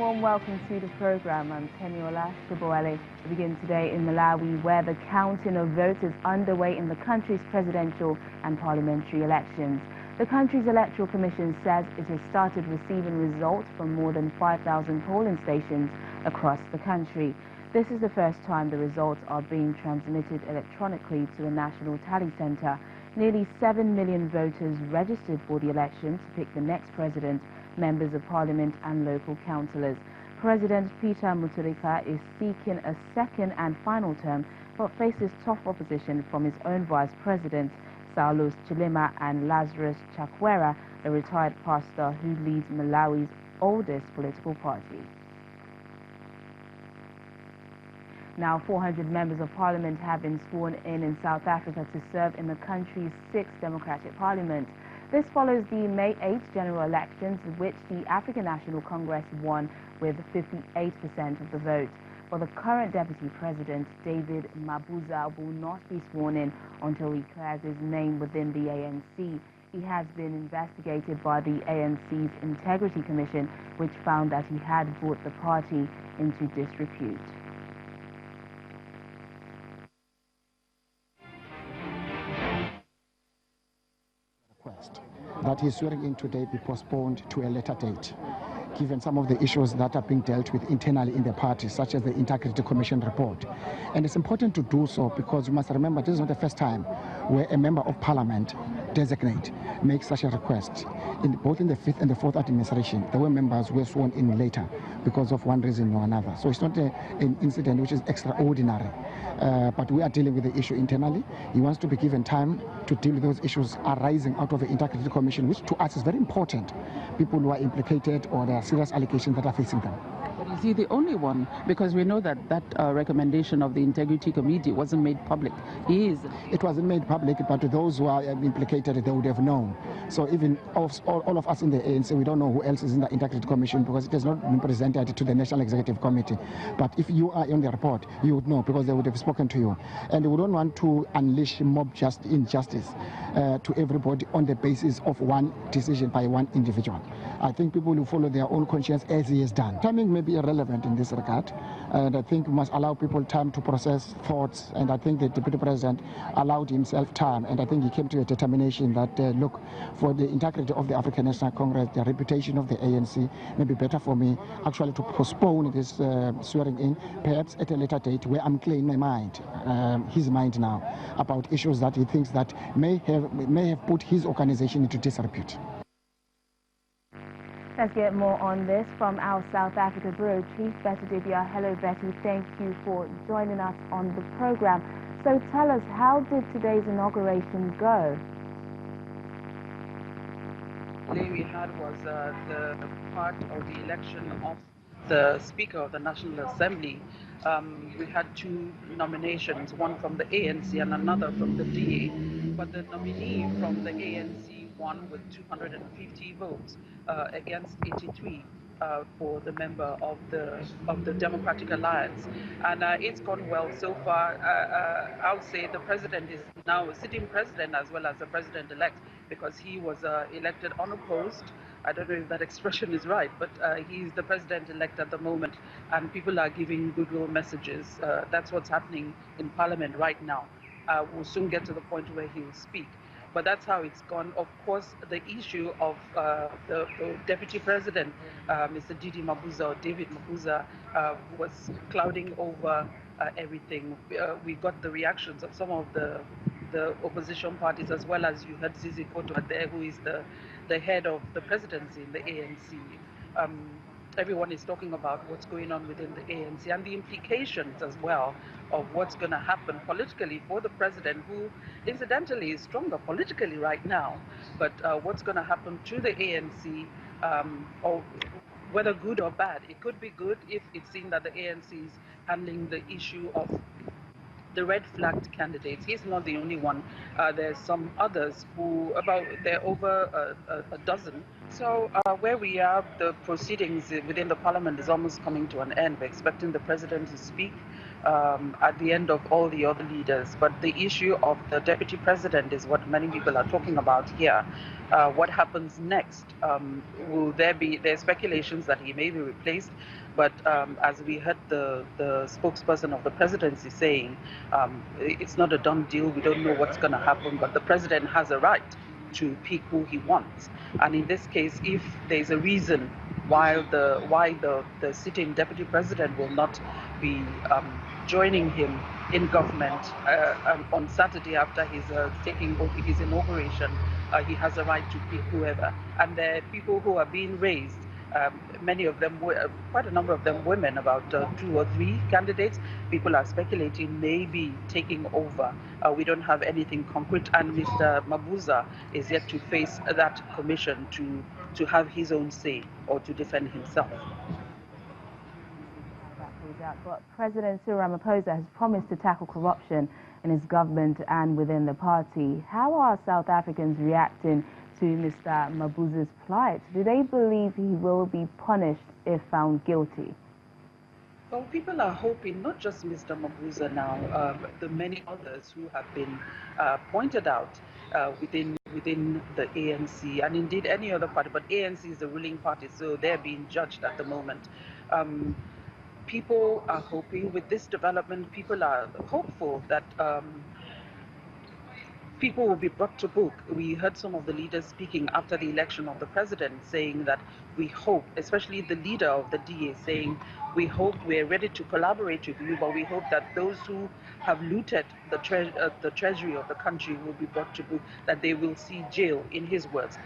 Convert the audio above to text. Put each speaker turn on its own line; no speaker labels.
warm welcome to the program. I'm Teniola Shiboale. We begin today in Malawi, where the counting of votes is underway in the country's presidential and parliamentary elections. The country's electoral commission says it has started receiving results from more than 5,000 polling stations across the country. This is the first time the results are being transmitted electronically to the National Tally Centre. Nearly 7 million voters registered for the election to pick the next president, members of parliament and local councillors. President Peter Mutharika is seeking a second and final term, but faces tough opposition from his own vice president, Saulus Chilima, and Lazarus Chakwera, a retired pastor who leads Malawi's oldest political party. Now, 400 members of parliament have been sworn in South Africa to serve in the country's 6th democratic parliament. This follows the May 8th general elections, which the African National Congress won with 58% of the vote. For the current deputy president, David Mabuza, will not be sworn in until he clears his name within the ANC. He has been investigated by the ANC's Integrity Commission, which found that he had brought the party into disrepute.
That his swearing in today be postponed to a later date, given some of the issues that are being dealt with internally in the party, such as the Integrity Commission report. And it's important to do so because you must remember this is not the first time where a member of parliament designate makes such a request. Both in the 5th and the 4th administration, there were members who were sworn in later because of one reason or another. So it's not an incident which is extraordinary. But we are dealing with the issue internally. He wants to be given time to deal with those issues arising out of the Integrity Commission, which to us is very important. People who are implicated or there are serious allegations that are facing them.
But is he the only one? Because we know that that recommendation of the Integrity Committee wasn't made public. He is.
It wasn't made public, but to those who are implicated, they would have known. So even all of us in the ANC, we don't know who else is in the Integrity Commission because it has not been presented to the National Executive Committee. But if you are on the report, you would know because they would have spoken to you. And we don't want to unleash mob injustice to everybody on the basis of one decision by one individual. I think people will follow their own conscience as he has done. Timing may be irrelevant in this regard, and I think we must allow people time to process thoughts, and I think the Deputy President allowed himself time, and I think he came to a determination that, look, for the integrity of the African National Congress, the reputation of the ANC, may be better for me actually to postpone this swearing in, perhaps at a later date where I'm clearing my mind, his mind now, about issues that he thinks that may have put his organization into disrepute.
Let's get more on this from our South Africa Bureau Chief, Betty Dibia. Hello, Betty. Thank you for joining us on the program. So tell us, how did today's inauguration go?
The day we had was the part of the election of the Speaker of the National Assembly. We had 2 nominations, one from the ANC and another from the DA. But the nominee from the ANC won with 250 votes against 83 for the member of the Democratic Alliance, and it's gone well so far. I would say the president is now a sitting president as well as the president-elect because he was elected unopposed. I don't know if that expression is right, but he's the president-elect at the moment, and people are giving goodwill messages. That's what's happening in Parliament right now. We'll soon get to the point where he will speak. But that's how it's gone. Of course, the issue of the Deputy President, Mr. Didi Mabuza, or David Mabuza, was clouding over everything. We got the reactions of some of the opposition parties, as well as you heard Zizi Kodwa there, who is the head of the presidency in the ANC. Everyone is talking about what's going on within the ANC and the implications as well of what's going to happen politically for the president, who incidentally is stronger politically right now, but what's going to happen to the ANC, or whether good or bad. It could be good if it's seen that the ANC is handling the issue of the red flagged candidates. He's not the only one. There's some others who, they're over a dozen. So where we are, the proceedings within the parliament is almost coming to an end. We're expecting the president to speak. at the end of all the other leaders. But the issue of the deputy president is what many people are talking about here. What happens next? Will there's speculations that he may be replaced, but as we heard the spokesperson of the presidency saying, it's not a done deal. We don't know what's going to happen, but the president has a right to pick who he wants. And in this case, if there's a reason why the sitting deputy president will not be joining him in government on Saturday after his his inauguration, he has a right to pick whoever. And there are people who are being raised. Many of them, quite a number of them, women, about 2 or 3 candidates. People are speculating maybe taking over. We don't have anything concrete, and Mr. Mabuza is yet to face that commission to have his own say or to defend himself.
But President Cyril Ramaphosa has promised to tackle corruption in his government and within the party. How are South Africans reacting to Mr. Mabuza's plight? Do they believe he will be punished if found guilty?
Well, people are hoping, not just Mr. Mabuza now, the many others who have been pointed out within the ANC, and indeed any other party, but ANC is the ruling party, so they're being judged at the moment. People are hoping with this development, people are hopeful that people will be brought to book. We heard some of the leaders speaking after the election of the president saying that we hope, especially the leader of the DA saying, we hope we're ready to collaborate with you, but we hope that those who have looted the treasury of the country will be brought to book, that they will see jail, in his words.